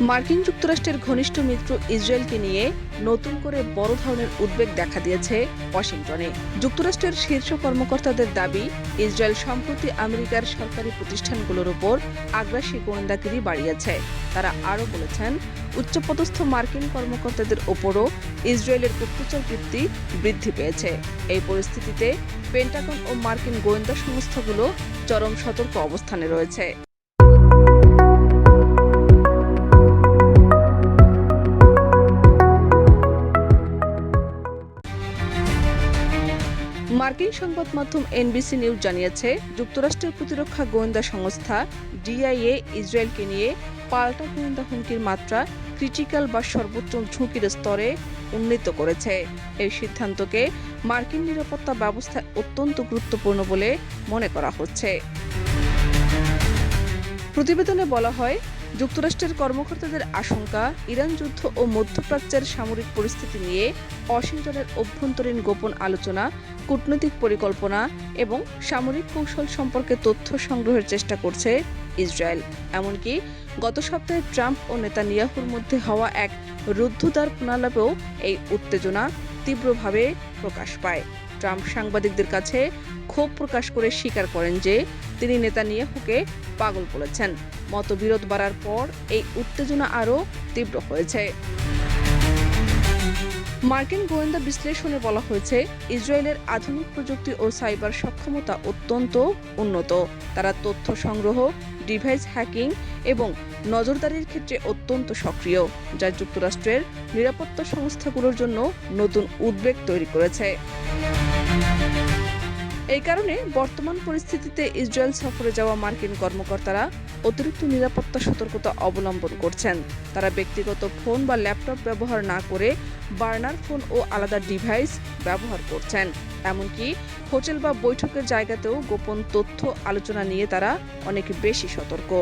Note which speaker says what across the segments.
Speaker 1: মার্কিন যুক্তরাষ্ট্রের ঘনিষ্ঠ মিত্র ইসরায়েলকে নিয়ে নতুন করে বড় ধরনের উদ্বেগ দেখা দিয়েছে ওয়াশিংটনে। যুক্তরাষ্ট্রের শীর্ষ কর্মকর্তাদের দাবি, ইসরায়েল সম্প্রতি আমেরিকার সরকারি প্রতিষ্ঠানগুলোর উপর আগ্রাসী গোয়েন্দাগিরি বাড়িয়েছে। তারা আরও বলেছেন, উচ্চপদস্থ মার্কিন কর্মকর্তাদের ওপরও ইসরায়েলের গুপ্তচর বৃত্তি বৃদ্ধি পেয়েছে। এই পরিস্থিতিতে পেন্টাগন ও মার্কিন গোয়েন্দা সংস্থাগুলো চরম সতর্ক অবস্থানে রয়েছে। মার্কিন সংবাদ মাধ্যম এনবিসি নিউজ জানিয়েছে, যুক্তরাষ্ট্রের প্রতিরক্ষা গোয়েন্দা সংস্থা ডিআইএ ইসরায়েলকে নিয়ে পাল্টা গোয়েন্দা হুমকির মাত্রা ক্রিটিক্যাল বা সর্বোচ্চ ঝুঁকির স্তরে উন্নীত করেছে। এই সিদ্ধান্তকে মার্কিন নিরাপত্তা ব্যবস্থায় অত্যন্ত গুরুত্বপূর্ণ বলে মনে করা হচ্ছে। প্রতিবেদনে বলা হয়, যুক্তরাষ্ট্রের কর্মকর্তাদের আশঙ্কা, ইরান যুদ্ধ ও মধ্যপ্রাচ্যের সামরিক পরিস্থিতি নিয়ে ওয়াশিংটনের অভ্যন্তরীণ গোপন আলোচনা, কূটনৈতিক পরিকল্পনা এবং সামরিক কৌশল সম্পর্কে তথ্য সংগ্রহের চেষ্টা করছে ইসরায়েল। এমনকি গত সপ্তাহে ট্রাম্প ও নেতানিয়াহুর মধ্যে হওয়া এক রুদ্ধদ্বার ফোনালাপেও এই উত্তেজনা তীব্রভাবে প্রকাশ পায়। ট্রাম্প সাংবাদিকদের কাছে ক্ষোভ প্রকাশ করে স্বীকার করেন যে তিনি নেতানিয়াহুকে পাগল বলেছেন। মতবিরোধ বাড়ার পর এই উত্তেজনা আরও তীব্র হয়েছে। মার্কিন গোয়েন্দা বিশ্লেষণে বলা হয়েছে, ইসরায়েলের আধুনিক প্রযুক্তি ও সাইবার সক্ষমতা অত্যন্ত উন্নত। তারা তথ্য সংগ্রহ, ডিভাইস হ্যাকিং এবং নজরদারির ক্ষেত্রে অত্যন্ত সক্রিয়, যা যুক্তরাষ্ট্রের নিরাপত্তা সংস্থাগুলোর জন্য নতুন উদ্বেগ তৈরি করেছে। এই কারণে বর্তমান পরিস্থিতিতে ইসরায়েল সফরে যাওয়া মার্কিন কর্মকর্তারা অতিরিক্ত নিরাপত্তা সতর্কতা অবলম্বন করছেন। তারা ব্যক্তিগত ফোন বা ল্যাপটপ ব্যবহার না করে বার্নার ফোন ও আলাদা ডিভাইস ব্যবহার করছেন। এমনকি হোটেল বা বৈঠকের জায়গাতেও গোপন তথ্য আলোচনা নিয়ে তারা অনেক বেশি সতর্ক।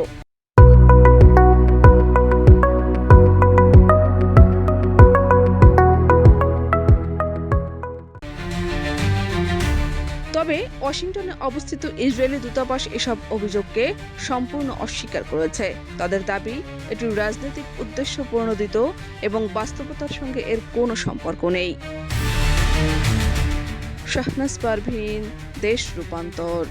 Speaker 1: তবে ওয়াশিংটনে অবস্থিত ইসরায়েলি দূতাবাস এসব অভিযোগকে সম্পূর্ণ অস্বীকার করেছে। তাদের দাবি, এটি রাজনৈতিক উদ্দেশ্য প্রণোদিত এবং বাস্তবতার সঙ্গে এর কোনো সম্পর্ক নেই। শাহনাজ পারভীন, দেশ রূপান্তর।